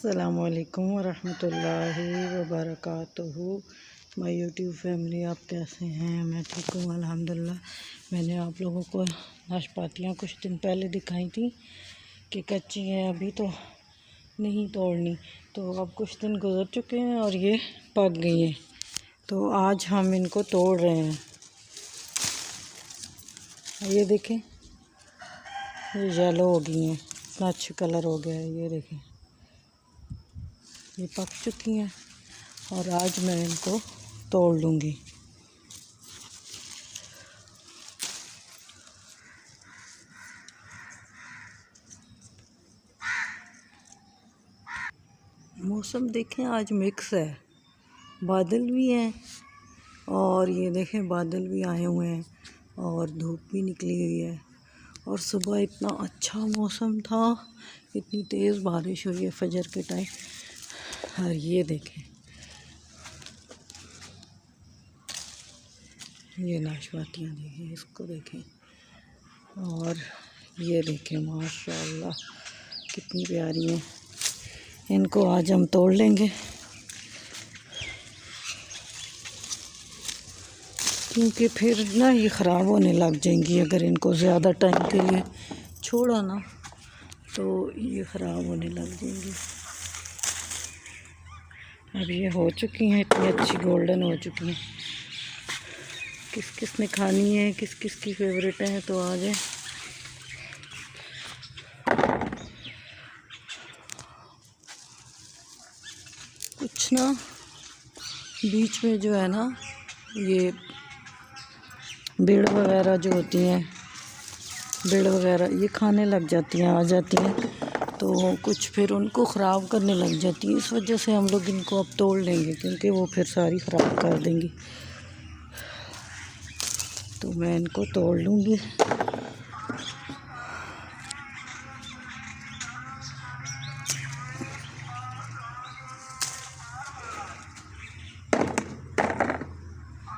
अस्सलामुअलैकुम वरहमतुल्लाहि वबरकातुहू। My YouTube family, आप कैसे हैं? मैं ठीक हूँ अल्हम्दुलिल्लाह। मैंने आप लोगों को नाशपातियाँ कुछ दिन पहले दिखाई थी कि कच्ची हैं, अभी तो नहीं तोड़नी। तो अब कुछ दिन गुजर चुके हैं और ये पक गई हैं, तो आज हम इनको तोड़ रहे हैं। ये देखें, ये येलो हो गई हैं, इतना अच्छा कलर हो गया है। ये देखें, ये पक चुकी हैं और आज मैं इनको तोड़ लूँगी। मौसम देखें, आज मिक्स है, बादल भी हैं और ये देखें बादल भी आए हुए हैं और धूप भी निकली हुई है। और सुबह इतना अच्छा मौसम था, इतनी तेज़ बारिश हुई है फजर के टाइम। और ये देखें, ये नाशपातियाँ देखें, इसको देखें, और ये देखें माशाअल्लाह कितनी प्यारी हैं। इनको आज हम तोड़ लेंगे, क्योंकि फिर ना ये ख़राब होने लग जाएंगी। अगर इनको ज़्यादा टाइम के लिए छोड़ा ना तो ये ख़राब होने लग जाएंगी। अब ये हो चुकी हैं, इतनी अच्छी गोल्डन हो चुकी हैं। किस किस ने खानी है, किस किस की फेवरेट है, तो आ जाए। कुछ ना बीच में जो है ना, ये भेड़ वगैरह जो होती हैं, भेड़ वगैरह ये खाने लग जाती हैं, आ जाती हैं, तो कुछ फिर उनको ख़राब करने लग जाती हैं। इस वजह से हम लोग इनको अब तोड़ लेंगे, क्योंकि वो फिर सारी ख़राब कर देंगी। तो मैं इनको तोड़ लूँगी।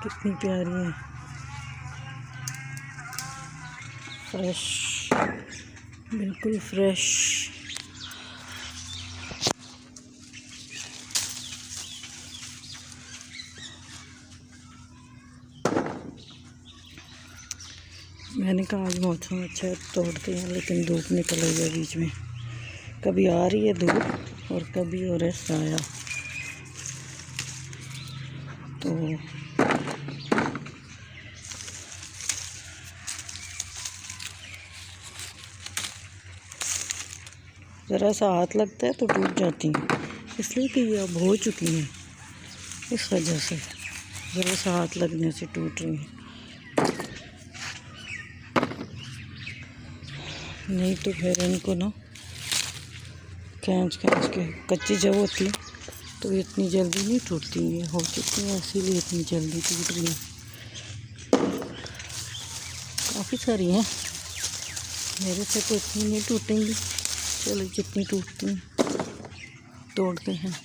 कितनी प्यारी है, फ्रेश, बिल्कुल फ्रेश। मैंने कहा आज मौसम अच्छा है, तोड़ते हैं, लेकिन धूप निकल रही है बीच में। कभी आ रही है धूप और कभी हो रहा है साया। तो ज़रा सा हाथ लगता है तो टूट जाती हैं, इसलिए कि ये अब हो चुकी हैं, इस वजह से ज़रा सा हाथ लगने से टूट रही हैं। नहीं तो फिर इनको ना खींच के, कच्ची जब होती है तो इतनी जल्दी नहीं टूटती हैं, हो चुकी हैं इसीलिए इतनी जल्दी टूट रही हैं। काफ़ी सारी हैं, मेरे से तो इतनी नहीं टूटेंगी। चलो जितनी टूटती हैं तोड़ते हैं।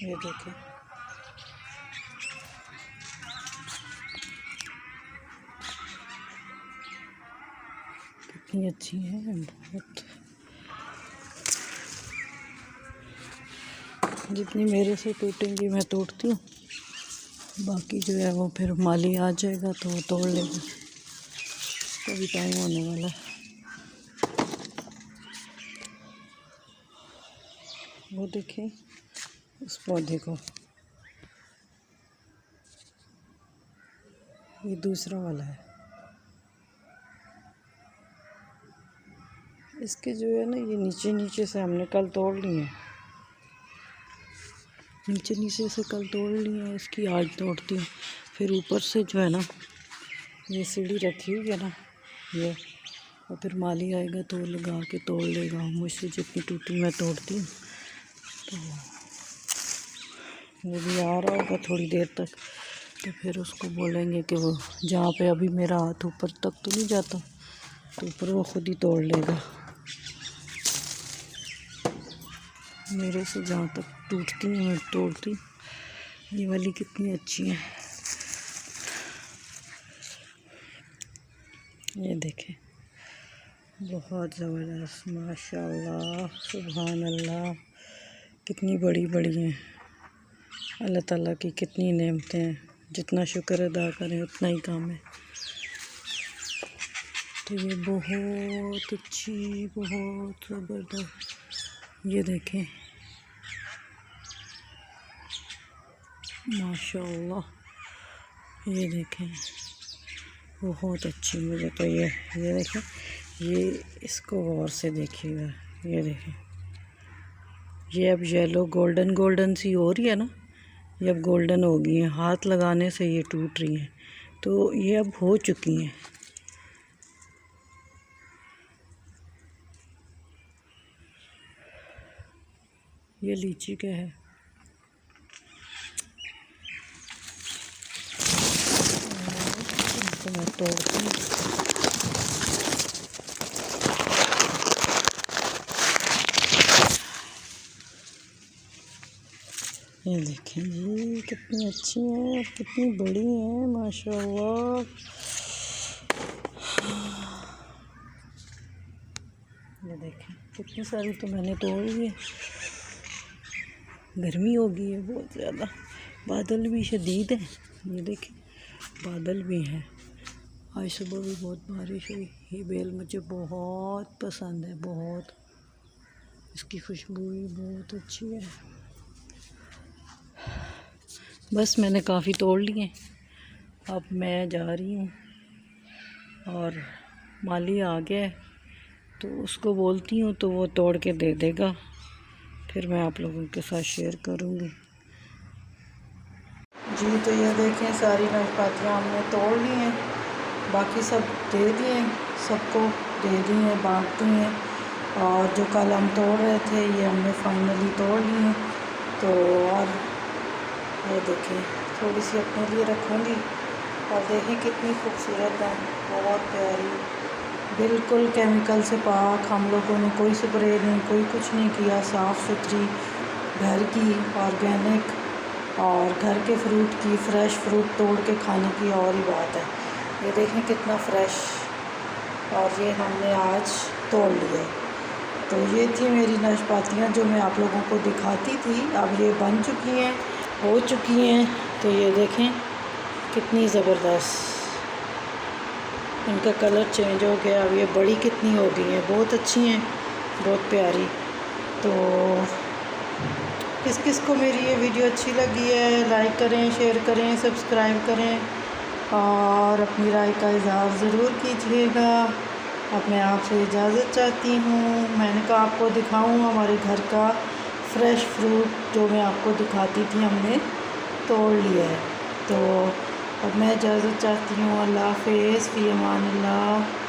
ये देखिए, कितनी अच्छी है, बहुत। जितनी मेरे से टूटेंगी मैं तोड़ती हूँ, बाकी जो है वो फिर माली आ जाएगा तो वो तोड़ लेगा। कभी टाइम होने वाला है। वो देखें उस पौधे को, ये दूसरा वाला है। इसके जो है ना, ये नीचे नीचे से हमने कल तोड़ लिए हैं, नीचे नीचे से कल तोड़ लिए हैं। इसकी आज तोड़ती हूँ, फिर ऊपर से जो है ना, ये सीढ़ी रखी हुई है ना, ये, और फिर माली आएगा तो लगा के तोड़ लेगा। मुझसे जितनी टूटी मैं तोड़ती हूँ, तो वो भी आ रहा होगा थोड़ी देर तक, तो फिर उसको बोलेंगे कि वो जहाँ पे अभी मेरा हाथ ऊपर तक तो नहीं जाता, तो ऊपर वो खुद ही तोड़ लेगा। मेरे से जहाँ तक टूटती है मैं तोड़ती। ये वाली कितनी अच्छी है, ये देखें, बहुत ज़बरदस्त, माशाल्लाह, सुभान अल्लाह, कितनी बड़ी बड़ी हैं। अल्लाह ताला की कितनी नेमतें हैं, जितना शुक्र अदा करें उतना ही काम है। तो ये बहुत अच्छी, बहुत ज़बरदस्त, ये देखें, माशाल्लाह, ये देखें, बहुत अच्छी। मुझे तो ये देखें, ये इसको गौर से देखिएगा, ये देखें, ये अब येलो गोल्डन गोल्डन सी हो रही है ना, ये अब गोल्डन हो गई हैं, हाथ लगाने से ये टूट रही हैं, तो ये अब हो चुकी हैं। ये लीची का है, इनको मैं तोड़ती हूँ। ये देखें जी, कितनी अच्छी हैं, कितनी बड़ी हैं, माशाल्लाह। ये देखें, कितनी सारी तो मैंने तोड़ ली है। गर्मी हो गई है बहुत ज़्यादा, बादल भी शदीद है, ये देखें, बादल भी हैं। आज सुबह भी बहुत बारिश हुई। ये बेल मुझे बहुत पसंद है, बहुत, इसकी खुशबू भी बहुत अच्छी है। बस मैंने काफ़ी तोड़ लिए, अब मैं जा रही हूँ और माली आ गया है, तो उसको बोलती हूँ तो वो तोड़ के दे देगा, फिर मैं आप लोगों के साथ शेयर करूँगी जी। तो ये देखें, सारी नाशपातियाँ हमने तोड़ ली हैं, बाकी सब दे दिए, सबको दे दी हैं, बाँट दी हैं। और जो कल हम तोड़ रहे थे ये हमने फाइनली तोड़ ली हैं। तो और ये देखें, थोड़ी सी अपने लिए रखूँगी, और देखें कितनी खूबसूरत है, बहुत प्यारी, बिल्कुल केमिकल से पाक। हम लोगों ने कोई स्प्रे नहीं, कोई कुछ नहीं किया, साफ़ सुथरी, घर की, ऑर्गेनिक, और घर के फ्रूट की, फ़्रेश फ्रूट तोड़ के खाने की और ही बात है। ये देखें कितना फ़्रेश, और ये हमने आज तोड़ लिया। तो ये थी मेरी नाशपातियाँ जो मैं आप लोगों को दिखाती थी, अब ये बन चुकी हैं, हो चुकी हैं। तो ये देखें कितनी ज़बरदस्त, इनका कलर चेंज हो गया, अब ये बड़ी कितनी हो गई हैं, बहुत अच्छी हैं, बहुत प्यारी। तो किस किस को मेरी ये वीडियो अच्छी लगी है, लाइक करें, शेयर करें, सब्सक्राइब करें, और अपनी राय का इज़हार ज़रूर कीजिएगा। अब मैं आपसे इजाज़त चाहती हूँ। मैंने कहा आपको दिखाऊँ हमारे घर का फ़्रेश फ्रूट जो मैं आपको दिखाती थी, हमने तोड़ लिया है। तो अब मैं इजाज़त चाहती हूँ। अल्लाह हाफ़िज़, फ़ी अमान अल्लाह।